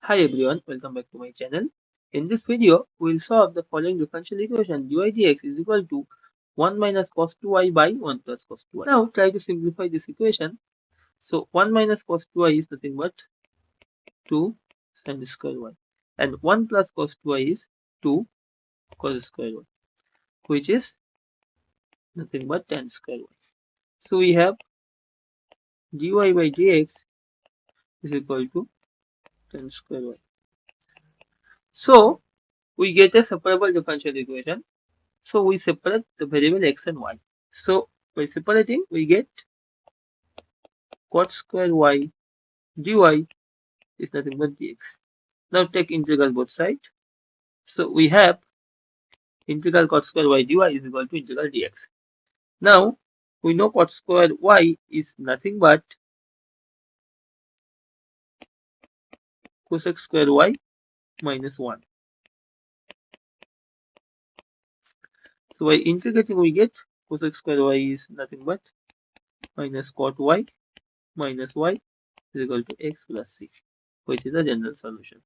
Hi everyone, welcome back to my channel. In this video, we will solve the following differential equation dy dx is equal to 1 minus cos 2y by 1 plus cos 2y. Now try to simplify this equation. So 1 minus cos 2y is nothing but 2 sin square y and 1 plus cos 2y is 2 cos square y, which is nothing but tan square y. So we have dy by dx is equal to tan square y. So we get a separable differential equation. So we separate the variable x and y. So by separating, we get cot square y dy is nothing but dx. Now take integral both sides. So we have integral cot square y dy is equal to integral dx. Now we know cot square y is nothing but cosec square y minus 1. So by integrating, we get cosec square y is nothing but minus cot y minus y is equal to x plus c, which is the general solution.